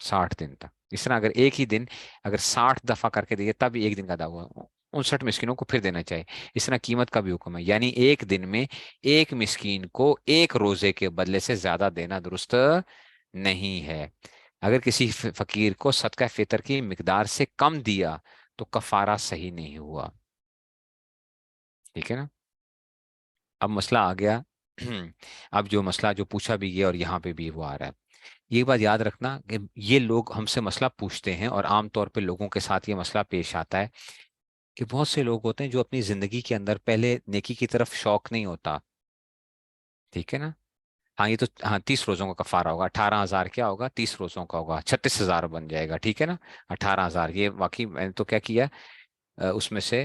S1: 60 دن تک. اس طرح اگر ایک ہی دن اگر 60 دفعہ کر کے دیے تب ایک دن کا ادا ہوا، 59 مسکینوں کو پھر دینا چاہیے. اس طرح قیمت کا بھی حکم ہے، یعنی ایک دن میں ایک مسکین کو ایک روزے کے بدلے سے زیادہ دینا درست نہیں ہے. اگر کسی فقیر کو صدقہ فطر کی مقدار سے کم دیا تو کفارہ صحیح نہیں ہوا. ٹھیک ہے نا. اب مسئلہ آ گیا. اب جو مسئلہ جو پوچھا بھی یہ اور یہاں پہ بھی وہ آ رہا ہے. یہ بات یاد رکھنا کہ یہ لوگ ہم سے مسئلہ پوچھتے ہیں، اور عام طور پہ لوگوں کے ساتھ یہ مسئلہ پیش آتا ہے کہ بہت سے لوگ ہوتے ہیں جو اپنی زندگی کے اندر پہلے نیکی کی طرف شوق نہیں ہوتا. ٹھیک ہے نا. ہاں یہ تو ہاں 30 روزوں کا کفارہ ہوگا، 18,000 کیا ہوگا، 30 روزوں کا ہوگا، 36,000 بن جائے گا. ٹھیک ہے نا. 18,000 یہ واقعی میں نے تو کیا کیا اس میں سے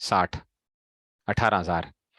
S1: 60, 18,000,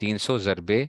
S1: 300 ×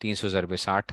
S1: 300 × 60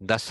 S1: 10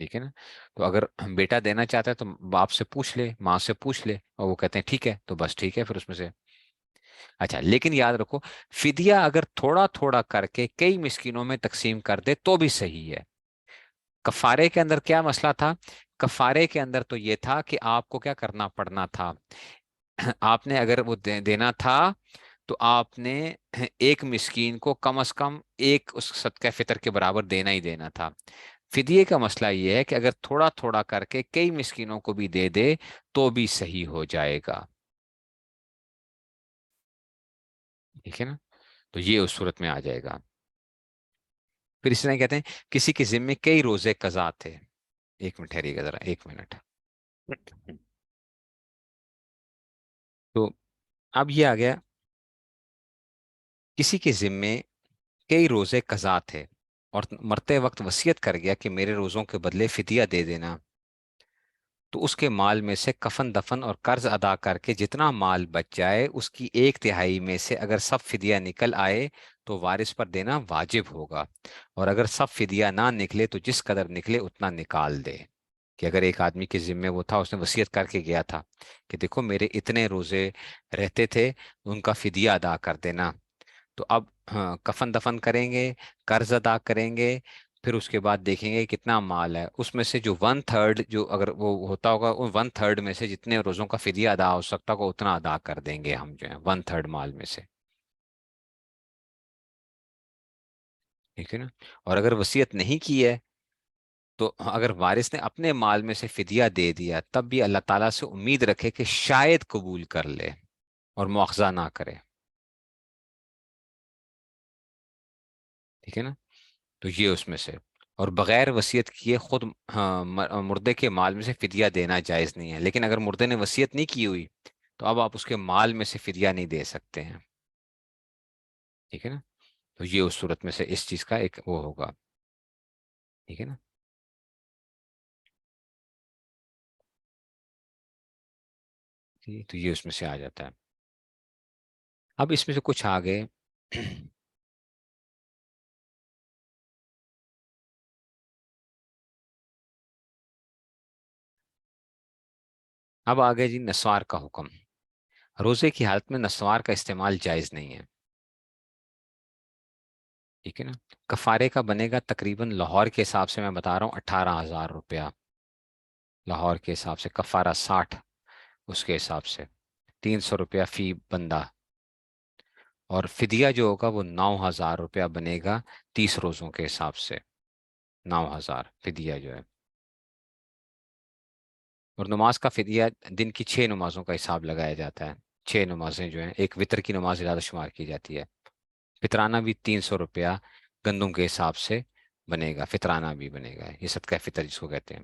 S1: ٹھیک ہے نا؟ تو اگر بیٹا دینا چاہتا ہے تو باپ سے پوچھ لے، ماں سے پوچھ لے، اور وہ کہتے ہیں ٹھیک ہے تو بس ٹھیک ہے پھر اس میں سے۔ اچھا لیکن یاد رکھو، فدیہ اگر تھوڑا تھوڑا کر کے کئی مسکینوں میں تقسیم کر دے تو بھی صحیح ہے۔ کفارے کے اندر کیا مسئلہ تھا؟ کفارے کے اندر تو یہ تھا کہ آپ کو کیا کرنا پڑنا تھا، آپ نے اگر وہ دینا تھا تو آپ نے ایک مسکین کو کم از کم ایک اس صدقہ فطر کے برابر دینا ہی دینا تھا۔ فدیے کا مسئلہ یہ ہے کہ اگر تھوڑا تھوڑا کر کے کئی مسکینوں کو بھی دے دے تو بھی صحیح ہو جائے گا۔ ٹھیک ہے نا؟ تو یہ اس صورت میں آ جائے گا۔ پھر اس طرح کہتے ہیں کسی کے ذمے کئی روزے قضا تھے۔ ایک منٹ ٹھہریے گا ذرا، ایک منٹ۔ تو اب یہ آ گیا، کسی کے ذمے کئی روزے قضا تھے اور مرتے وقت وصیت کر گیا کہ میرے روزوں کے بدلے فدیہ دے دینا، تو اس کے مال میں سے کفن دفن اور قرض ادا کر کے جتنا مال بچ جائے اس کی ایک تہائی میں سے اگر سب فدیہ نکل آئے تو وارث پر دینا واجب ہوگا، اور اگر سب فدیہ نہ نکلے تو جس قدر نکلے اتنا نکال دے۔ کہ اگر ایک آدمی کے ذمے وہ تھا، اس نے وصیت کر کے گیا تھا کہ دیکھو میرے اتنے روزے رہتے تھے، ان کا فدیہ ادا کر دینا، تو اب ہاں کفن دفن کریں گے، قرض ادا کریں گے، پھر اس کے بعد دیکھیں گے کتنا مال ہے، اس میں سے جو ون تھرڈ جو اگر وہ ہوتا ہوگا، ان ون تھرڈ میں سے جتنے روزوں کا فدیہ ادا ہو سکتا ہوگا اتنا ادا کر دیں گے ہم، جو ہے ون تھرڈ مال میں سے۔ ٹھیک ہے نا؟ اور اگر وصیت نہیں کی ہے تو اگر وارث نے اپنے مال میں سے فدیہ دے دیا تب بھی اللہ تعالیٰ سے امید رکھے کہ شاید قبول کر لے اور مواخذہ نہ کرے۔ ٹھیک ہے نا؟ تو یہ اس میں سے، اور بغیر وصیت کیے خود ہاں مردے کے مال میں سے فدیہ دینا جائز نہیں ہے، لیکن اگر مردے نے وصیت نہیں کی ہوئی تو اب آپ اس کے مال میں سے فدیہ نہیں دے سکتے ہیں۔ ٹھیک ہے نا؟ تو یہ اس صورت میں سے اس چیز کا ایک وہ ہوگا۔ ٹھیک ہے نا؟ تو یہ اس میں سے آ جاتا ہے۔ اب اس میں سے کچھ آگے اب آگے جی نسوار کا حکم۔ روزے کی حالت میں نسوار کا استعمال جائز نہیں ہے۔ ٹھیک ہے نا؟ کفارے کا بنے گا تقریباً لاہور کے حساب سے میں بتا رہا ہوں 18,000 روپیہ، لاہور کے حساب سے کفارہ 60، اس کے حساب سے 300 روپیہ فی بندہ، اور فدیہ جو ہوگا وہ 9,000 روپیہ بنے گا 30 روزوں کے حساب سے، 9,000 فدیہ جو ہے۔ اور نماز کا فدیہ دن کی 6 نمازوں کا حساب لگایا جاتا ہے، 6 نمازیں جو ہیں، ایک وطر کی نماز زیادہ شمار کی جاتی ہے۔ فطرانہ بھی 300 روپیہ گندم کے حساب سے بنے گا، فطرانہ بھی بنے گا، یہ صدقہ فطر جس کو کہتے ہیں۔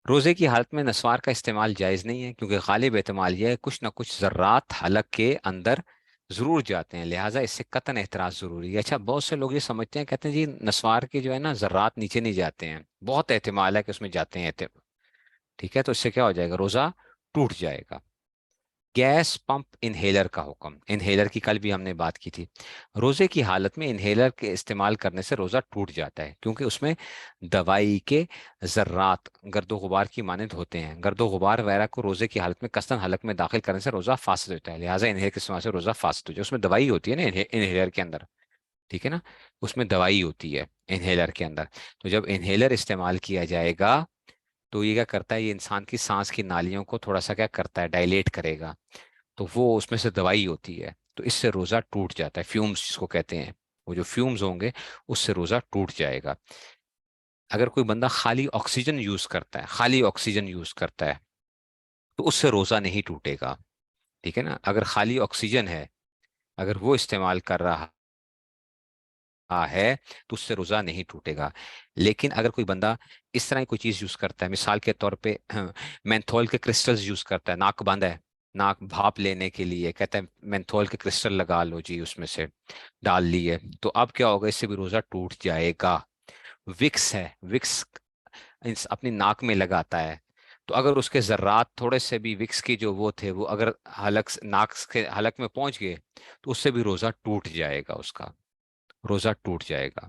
S1: روزے کی حالت میں نسوار کا استعمال جائز نہیں ہے کیونکہ غالب احتمال یہ ہے کچھ نہ کچھ ذرات حلق کے اندر ضرور جاتے ہیں، لہٰذا اس سے قطعاً احتراز ضروری ہے۔ اچھا بہت سے لوگ یہ سمجھتے ہیں، کہتے ہیں جی نسوار کے جو ہے نا ذرات نیچے نہیں جاتے ہیں، بہت احتمال ہے کہ اس میں جاتے ہیں، ٹھیک ہے، تو اس سے کیا ہو جائے گا، روزہ ٹوٹ جائے گا۔ گیس پمپ انہیلر کا حکم، انہیلر کی کل بھی ہم نے بات کی تھی۔ روزے کی حالت میں انہیلر کے استعمال کرنے سے روزہ ٹوٹ جاتا ہے کیونکہ اس میں دوائی کے ذرات گرد و غبار کی مانند ہوتے ہیں، گرد و غبار وغیرہ کو روزے کی حالت میں قصداً حلق میں داخل کرنے سے روزہ فاسد ہوتا ہے، لہٰذا انہیلر کے استعمال سے روزہ فاسد ہو جائے۔ اس میں دوائی ہوتی ہے نا انہیلر کے اندر، ٹھیک ہے نا؟ اس میں دوائی ہوتی ہے انہیلر کے اندر، تو جب انہیلر استعمال کیا جائے گا تو یہ کیا کرتا ہے، یہ انسان کی سانس کی نالیوں کو تھوڑا سا کیا کرتا ہے، ڈائلیٹ کرے گا، تو وہ اس میں سے دوائی ہوتی ہے، تو اس سے روزہ ٹوٹ جاتا ہے، فیومز جس کو کہتے ہیں، وہ جو فیومز ہوں گے اس سے روزہ ٹوٹ جائے گا۔ اگر کوئی بندہ خالی آکسیجن یوز کرتا ہے، خالی آکسیجن یوز کرتا ہے تو اس سے روزہ نہیں ٹوٹے گا۔ ٹھیک ہے نا؟ اگر خالی آکسیجن ہے، اگر وہ استعمال کر رہا ہے تو اس سے روزہ نہیں ٹوٹے گا۔ لیکن اگر کوئی بندہ اس طرح کی کوئی چیز یوز کرتا ہے، مثال کے طور پہ مینتھول کے کرسٹلز یوز کرتا ہے، ناک بند ہے، ناک بھاپ لینے کے لیے کہتا ہے مینتھول کے کرسٹل لگا لو جی، اس میں سے ڈال لیے، تو اب کیا ہوگا، اس سے بھی روزہ ٹوٹ جائے گا۔ وکس ہے، وکس اپنی ناک میں لگاتا ہے، تو اگر اس کے ذرات تھوڑے سے بھی وکس کی جو وہ تھے وہ اگر ناک کے حلق میں پہنچ گئے تو اس سے بھی روزہ ٹوٹ جائے گا، اس کا روزہ ٹوٹ جائے گا۔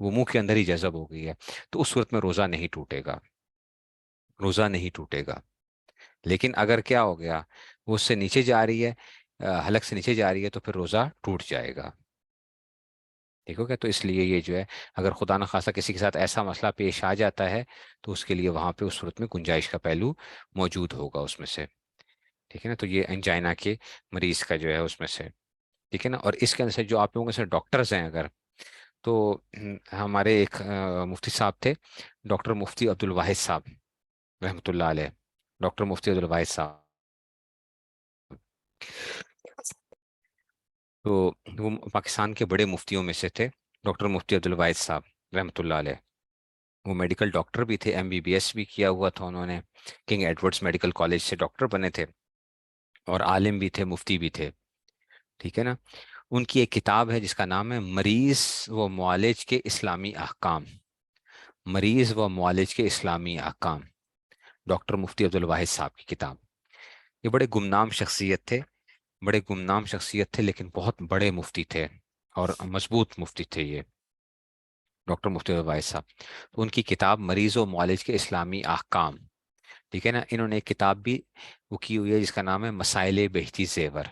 S1: وہ منہ کے اندر ہی جذب ہو گئی ہے، تو اس صورت میں روزہ نہیں ٹوٹے گا، روزہ نہیں ٹوٹے گا۔ لیکن اگر کیا ہو گیا، وہ اس سے نیچے جا رہی ہے، حلق سے نیچے جا رہی ہے، تو پھر روزہ ٹوٹ جائے گا، ٹھیک ہو گیا؟ تو اس لیے یہ جو ہے، اگر خدا نخواستہ کسی کے ساتھ ایسا مسئلہ پیش آ جاتا ہے، تو اس کے لیے وہاں پہ اس صورت میں گنجائش کا پہلو موجود ہوگا اس میں سے، ٹھیک ہے نا؟ تو یہ انجائنا کے مریض کا جو ہے اس میں سے، ٹھیک ہے نا؟ اور اس کے اندر سے جو آپ لوگوں کے سے ڈاکٹرز ہیں اگر، تو ہمارے ایک مفتی صاحب تھے، ڈاکٹر مفتی عبد الواحد صاحب رحمۃ اللہ علیہ، ڈاکٹر مفتی عبد الواحد صاحب، تو وہ پاکستان کے بڑے مفتیوں میں سے تھے، ڈاکٹر مفتی عبد الواحد صاحب رحمۃ اللہ علیہ۔ وہ میڈیکل ڈاکٹر بھی تھے، MBBS بھی کیا ہوا تھا انہوں نے، کنگ ایڈورڈس میڈیکل کالج سے ڈاکٹر بنے تھے، اور عالم بھی تھے، مفتی بھی تھے، ٹھیک ہے نا؟ ان کی ایک کتاب ہے جس کا نام ہے مریض و معالج کے اسلامی احکام، مریض و معالج کے اسلامی احکام، ڈاکٹر مفتی عبد الواحد صاحب کی کتاب۔ یہ بڑے گمنام شخصیت تھے، بڑے گمنام شخصیت تھے، لیکن بہت بڑے مفتی تھے اور مضبوط مفتی تھے یہ ڈاکٹر مفتی عبد الواحد صاحب۔ تو ان کی کتاب مریض و معالج کے اسلامی احکام، ٹھیک ہے نا؟ انہوں نے ایک کتاب بھی وہ کی ہوئی ہے جس کا نام ہے مسائل بہتی زیور،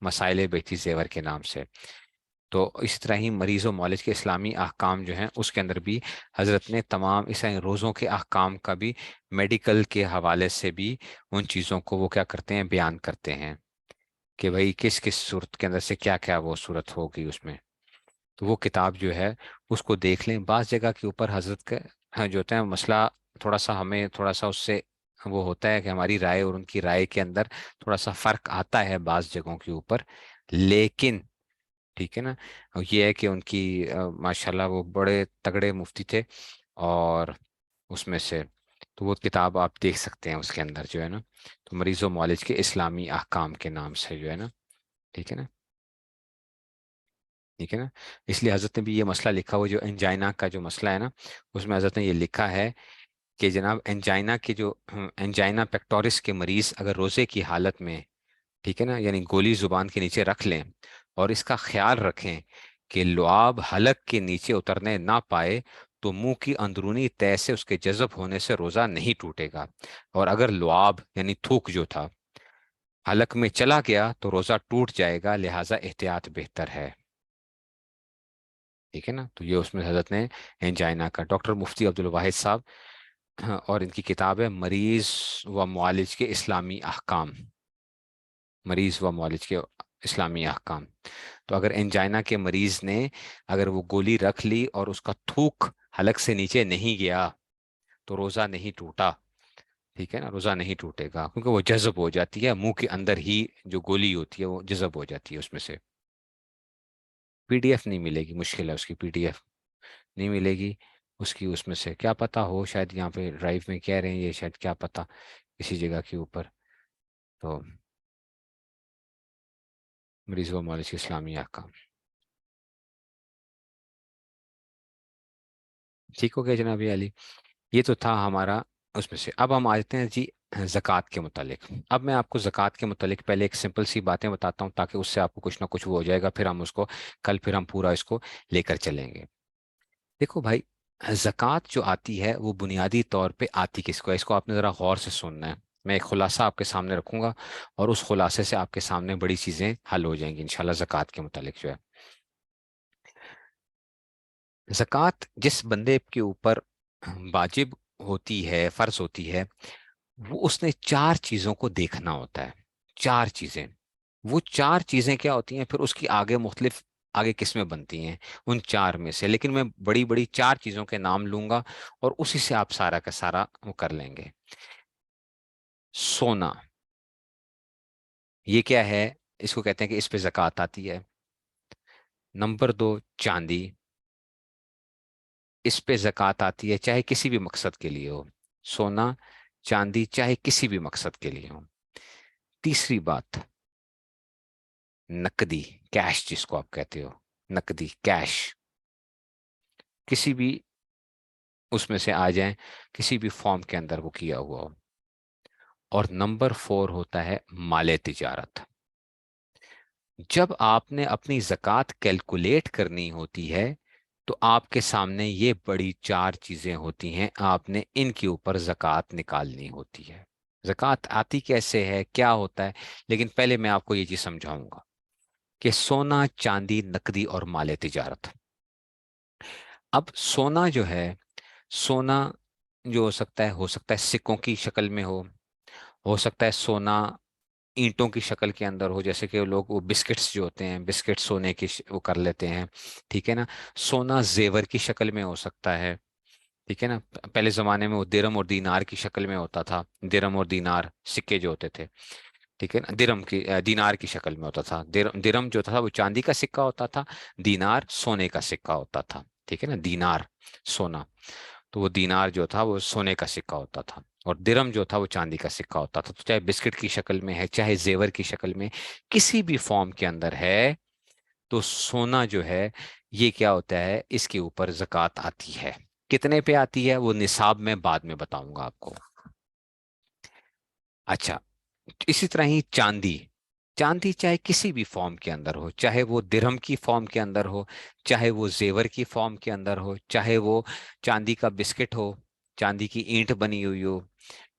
S1: مسائل بہتی زیور کے نام سے۔ تو اس طرح ہی مریض و معالج کے اسلامی احکام جو ہیں، اس کے اندر بھی حضرت نے تمام اس روزوں کے احکام کا بھی میڈیکل کے حوالے سے بھی ان چیزوں کو وہ کیا کرتے ہیں، بیان کرتے ہیں کہ بھئی کس کس صورت کے اندر سے کیا کیا وہ صورت ہوگی اس میں۔ تو وہ کتاب جو ہے اس کو دیکھ لیں۔ بعض جگہ کے اوپر حضرت کا جو ہوتا ہے مسئلہ، تھوڑا سا ہمیں تھوڑا سا اس سے وہ ہوتا ہے کہ ہماری رائے اور ان کی رائے کے اندر تھوڑا سا فرق آتا ہے بعض جگہوں کے اوپر، لیکن ٹھیک ہے نا؟ اور یہ ہے کہ ان کی ماشاءاللہ وہ بڑے تگڑے مفتی تھے، اور اس میں سے تو وہ کتاب آپ دیکھ سکتے ہیں، اس کے اندر جو ہے نا، تو مریض و معالج کے اسلامی احکام کے نام سے جو ہے نا، ٹھیک ہے نا؟ ٹھیک ہے نا؟ اس لیے حضرت نے بھی یہ مسئلہ لکھا ہوا، جو انجائنا کا جو مسئلہ ہے نا، اس میں حضرت نے یہ لکھا ہے کہ جناب انجائنا کے جو انجائنا پیکٹورس کے مریض اگر روزے کی حالت میں، ٹھیک ہے نا، یعنی گولی زبان کے نیچے رکھ لیں، اور اس کا خیال رکھیں کہ لعاب حلق کے نیچے اترنے نہ پائے، تو منہ کی اندرونی تہہ سے اس کے جذب ہونے سے روزہ نہیں ٹوٹے گا، اور اگر لعاب یعنی تھوک جو تھا حلق میں چلا گیا تو روزہ ٹوٹ جائے گا، لہٰذا احتیاط بہتر ہے، ٹھیک ہے نا؟ تو یہ اس میں حضرت نے انجائنا کا، ڈاکٹر مفتی عبد الواحد صاحب، اور ان کی کتاب ہے مریض و معالج کے اسلامی احکام، مریض و معالج کے اسلامی احکام۔ تو اگر انجائنا کے مریض نے اگر وہ گولی رکھ لی اور اس کا تھوک حلق سے نیچے نہیں گیا، تو روزہ نہیں ٹوٹا، ٹھیک ہے نا؟ روزہ نہیں ٹوٹے گا، کیونکہ وہ جذب ہو جاتی ہے منہ کے اندر ہی، جو گولی ہوتی ہے وہ جذب ہو جاتی ہے اس میں سے۔ PDF نہیں ملے گی، مشکل ہے اس کی PDF نہیں ملے گی اس کی، اس میں سے کیا پتا ہو، شاید یہاں پہ ڈرائیو میں کہہ رہے ہیں یہ، شاید کیا پتا کسی جگہ کے اوپر، تو مریض و معالج کے اسلامی احکام، ٹھیک ہو گیا جناب علی؟ یہ تو تھا ہمارا اس میں سے۔ اب ہم آتے ہیں جی زکوٰۃ کے متعلق۔ اب میں آپ کو زکوٰۃ کے متعلق پہلے ایک سمپل سی باتیں بتاتا ہوں، تاکہ اس سے آپ کو کچھ نہ کچھ وہ ہو جائے گا، پھر ہم اس کو کل پھر ہم پورا اس کو لے کر چلیں گے۔ دیکھو بھائی، زکوٰۃ جو آتی ہے وہ بنیادی طور پہ آتی کس کو ہے؟ اس کو آپ نے ذرا غور سے سننا ہے، میں ایک خلاصہ آپ کے سامنے رکھوں گا، اور اس خلاصے سے آپ کے سامنے بڑی چیزیں حل ہو جائیں گی انشاءاللہ زکوٰۃ کے متعلق جو ہے۔ زکوٰۃ جس بندے کے اوپر واجب ہوتی ہے، فرض ہوتی ہے، وہ اس نے چار چیزوں کو دیکھنا ہوتا ہے، چار چیزیں۔ وہ چار چیزیں کیا ہوتی ہیں، پھر اس کی آگے مختلف آگے قسمیں بنتی ہیں ان چار میں سے، لیکن میں بڑی بڑی چار چیزوں کے نام لوں گا، اور اسی سے آپ سارا کا سارا وہ کر لیں گے۔ سونا، یہ کیا ہے؟ اس کو کہتے ہیں کہ اس پہ زکوٰۃ آتی ہے۔ نمبر دو، چاندی، اس پہ زکوٰۃ آتی ہے، چاہے کسی بھی مقصد کے لیے ہو، سونا چاندی چاہے کسی بھی مقصد کے لیے ہو۔ تیسری بات، نقدی، کیش جس کو آپ کہتے ہو، نقدی کیش، کسی بھی اس میں سے آ جائیں، کسی بھی فارم کے اندر وہ کیا ہوا ہو۔ اور نمبر فور ہوتا ہے مال تجارت۔ جب آپ نے اپنی زکوٰۃ کیلکولیٹ کرنی ہوتی ہے، تو آپ کے سامنے یہ بڑی 4 چیزیں ہوتی ہیں، آپ نے ان کے اوپر زکوٰۃ نکالنی ہوتی ہے۔ زکوٰۃ آتی کیسے ہے، کیا ہوتا ہے؟ لیکن پہلے میں آپ کو یہ چیز سمجھاؤں گا کہ سونا، چاندی، نقدی اور مال تجارت۔ اب سونا جو ہے، سونا جو ہو سکتا ہے سکوں کی شکل میں ہو سکتا ہے سونا اینٹوں کی شکل کے اندر ہو، جیسے کہ لوگ وہ بسکٹس جو ہوتے ہیں، بسکٹ سونے کی وہ کر لیتے ہیں، ٹھیک ہے نا۔ سونا زیور کی شکل میں ہو سکتا ہے، ٹھیک ہے نا۔ پہلے زمانے میں وہ درم اور دینار کی شکل میں ہوتا تھا، درم اور دینار سکے جو ہوتے تھے، ٹھیک ہے نا۔ دینار کی شکل میں ہوتا تھا، درم جو تھا وہ چاندی کا سکہ ہوتا تھا، دینار سونے کا سکہ ہوتا تھا، ٹھیک ہے نا۔ دینار سونا، تو وہ دینار جو تھا وہ سونے کا سکہ ہوتا تھا، اور درم جو تھا وہ چاندی کا سکہ ہوتا تھا۔ تو چاہے بسکٹ کی شکل میں ہے، چاہے زیور کی شکل میں، کسی بھی فارم کے اندر ہے، تو سونا جو ہے یہ کیا ہوتا ہے، اس کے اوپر زکوٰۃ آتی ہے۔ کتنے پہ آتی ہے وہ نصاب میں بعد میں بتاؤں گا آپ کو۔ اچھا، اسی طرح ہی چاندی، چاندی چاہے کسی بھی فارم کے اندر ہو، چاہے وہ درہم کی فارم کے اندر ہو، چاہے وہ زیور کی فارم کے اندر ہو، چاہے وہ چاندی کا بسکٹ ہو، چاندی کی اینٹ بنی ہوئی ہو،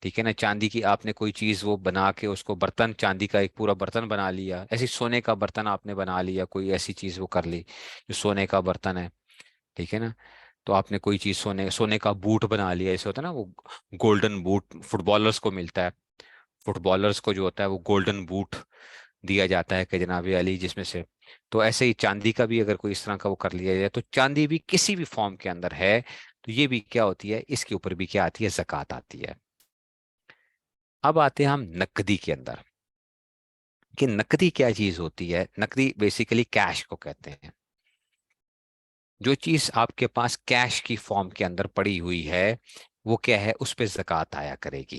S1: ٹھیک ہے نا۔ چاندی کی آپ نے کوئی چیز وہ بنا کے اس کو برتن، چاندی کا ایک پورا برتن بنا لیا، ایسی سونے کا برتن آپ نے بنا لیا، کوئی ایسی چیز وہ کر لی جو سونے کا برتن ہے، ٹھیک ہے نا۔ تو آپ نے کوئی چیز سونے کا بوٹ بنا لیا، ایسے ہوتا ہے نا وہ گولڈن بوٹ فٹ بالرز کو ملتا ہے، فٹ بالرز کو جو ہوتا ہے وہ گولڈن بوٹ دیا جاتا ہے کہ جناب علی، جس میں سے تو ایسے ہی چاندی کا بھی اگر کوئی اس طرح کا وہ کر لیا جائے، تو چاندی بھی کسی بھی فارم کے اندر ہے تو یہ بھی کیا ہوتی ہے، اس کے اوپر بھی کیا آتی ہے، زکوٰۃ آتی ہے۔ اب آتے ہیں ہم نقدی کے اندر، کہ نقدی کیا چیز ہوتی ہے۔ نقدی بیسیکلی کیش کو کہتے ہیں، جو چیز آپ کے پاس کیش کی فارم کے اندر پڑی ہوئی ہے وہ کیا ہے، اس پہ زکوٰۃ آیا کرے گی۔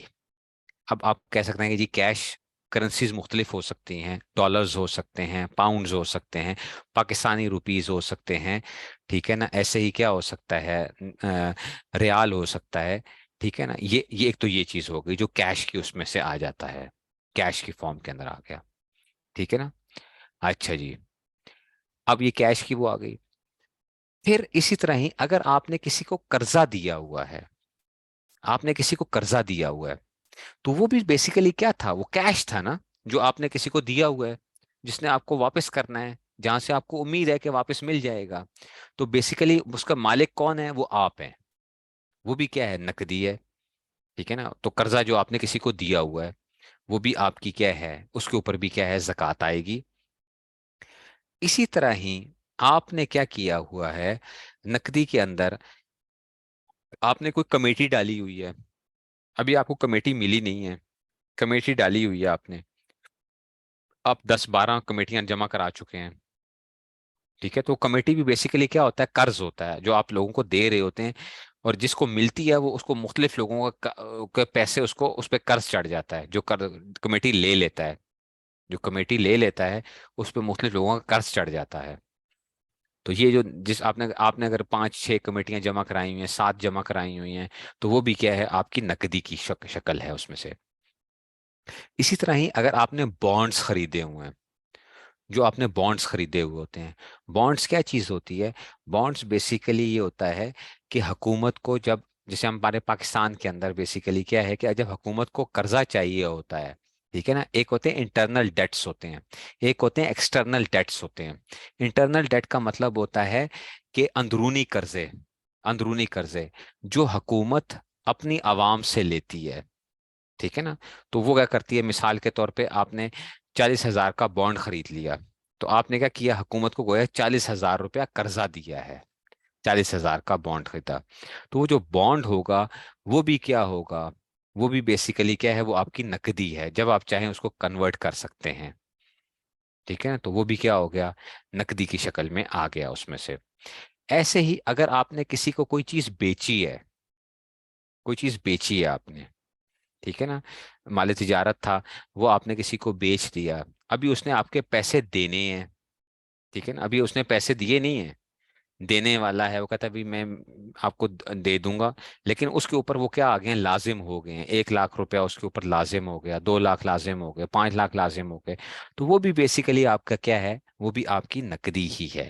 S1: اب آپ کہہ سکتے ہیں کہ جی کیش کرنسیز مختلف ہو سکتی ہیں، ڈالرز ہو سکتے ہیں، پاؤنڈز ہو سکتے ہیں، پاکستانی روپیز ہو سکتے ہیں، ٹھیک ہے نا۔ ایسے ہی کیا ہو سکتا ہے، ریال ہو سکتا ہے، ٹھیک ہے نا۔ یہ ایک تو یہ چیز ہو گئی جو کیش کی اس میں سے آ جاتا ہے، کیش کی فارم کے اندر آ گیا، ٹھیک ہے نا۔ اچھا جی، اب یہ کیش کی وہ آ گئی۔ پھر اسی طرح ہی اگر آپ نے کسی کو قرضہ دیا ہوا ہے، آپ نے کسی کو قرضہ دیا ہوا ہے، تو وہ بھی بیسیکلی کیا تھا، وہ کیش تھا نا، جو آپ نے کسی کو دیا ہوا ہے، جس نے آپ کو واپس کرنا ہے، جہاں سے آپ کو امید ہے کہ واپس مل جائے گا۔ تو بیسیکلی اس کا مالک کون ہے، وہ آپ ہیں، وہ بھی کیا ہے، نقدی ہے، ٹھیک ہے نا۔ تو قرضہ جو آپ نے کسی کو دیا ہوا ہے وہ بھی آپ کی کیا ہے، اس کے اوپر بھی کیا ہے، زکوٰۃ آئے گی۔ اسی طرح ہی آپ نے کیا کیا ہوا ہے، نقدی کے اندر آپ نے کوئی کمیٹی ڈالی ہوئی ہے، ابھی آپ کو کمیٹی ملی نہیں ہے، کمیٹی ڈالی ہوئی ہے آپ نے، آپ 10-12 کمیٹیاں جمع کرا چکے ہیں، ٹھیک ہے۔ تو کمیٹی بھی بیسیکلی کیا ہوتا ہے، قرض ہوتا ہے جو آپ لوگوں کو دے رہے ہوتے ہیں، اور جس کو ملتی ہے وہ اس کو مختلف لوگوں کے پیسے اس پہ قرض چڑھ جاتا ہے، جو کمیٹی لے لیتا ہے، جو کمیٹی لے لیتا ہے اس پہ مختلف لوگوں کا قرض چڑھ جاتا ہے۔ تو یہ جو جس آپ نے اگر 5-6 کمیٹیاں جمع کرائی ہوئی ہیں، 7 جمع کرائی ہوئی ہیں، تو وہ بھی کیا ہے، آپ کی نقدی کی شکل ہے اس میں سے۔ اسی طرح ہی اگر آپ نے بانڈز خریدے ہوئے ہیں، جو آپ نے بانڈز خریدے ہوئے ہوتے ہیں، بانڈز کیا چیز ہوتی ہے، بانڈز بیسیکلی یہ ہوتا ہے کہ حکومت کو جب، جیسے ہمارے پاکستان کے اندر بیسیکلی کیا ہے کہ جب حکومت کو قرضہ چاہیے ہوتا ہے، ٹھیک ہے نا، ایک ہوتے ہیں انٹرنل ڈیٹس ہوتے ہیں، ایک ہوتے ہیں ایکسٹرنل ڈیٹس ہوتے ہیں۔ انٹرنل ڈیٹ کا مطلب ہوتا ہے کہ اندرونی قرضے جو حکومت اپنی عوام سے لیتی ہے، ٹھیک ہے نا۔ تو وہ کیا کرتی ہے، مثال کے طور پہ آپ نے 40,000 کا بانڈ خرید لیا، تو آپ نے کیا کیا، حکومت کو گویا 40,000 روپیہ قرضہ دیا ہے، 40,000 کا بانڈ خریدا۔ تو وہ جو بانڈ ہوگا وہ بھی کیا ہوگا، وہ بھی بیسیکلی کیا ہے، وہ آپ کی نقدی ہے، جب آپ چاہیں اس کو کنورٹ کر سکتے ہیں، ٹھیک ہے نا۔ تو وہ بھی کیا ہو گیا، نقدی کی شکل میں آ گیا اس میں سے۔ ایسے ہی اگر آپ نے کسی کو کوئی چیز بیچی ہے، کوئی چیز بیچی ہے آپ نے، ٹھیک ہے نا، مال تجارت تھا، وہ آپ نے کسی کو بیچ دیا، ابھی اس نے آپ کے پیسے دینے ہیں، ٹھیک ہے نا، ابھی اس نے پیسے دیے نہیں ہیں، دینے والا ہے، وہ کہتا ہے ابھی میں آپ کو دے دوں گا، لیکن اس کے اوپر وہ کیا آ گئے ہیں، لازم ہو گئے ہیں، 1 لاکھ روپیہ اس کے اوپر لازم ہو گیا، 2 لاکھ لازم ہو گئے، 5 لاکھ لازم ہو گئے، تو وہ بھی بیسیکلی آپ کا کیا ہے، وہ بھی آپ کی نقدی ہی ہے۔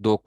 S1: 2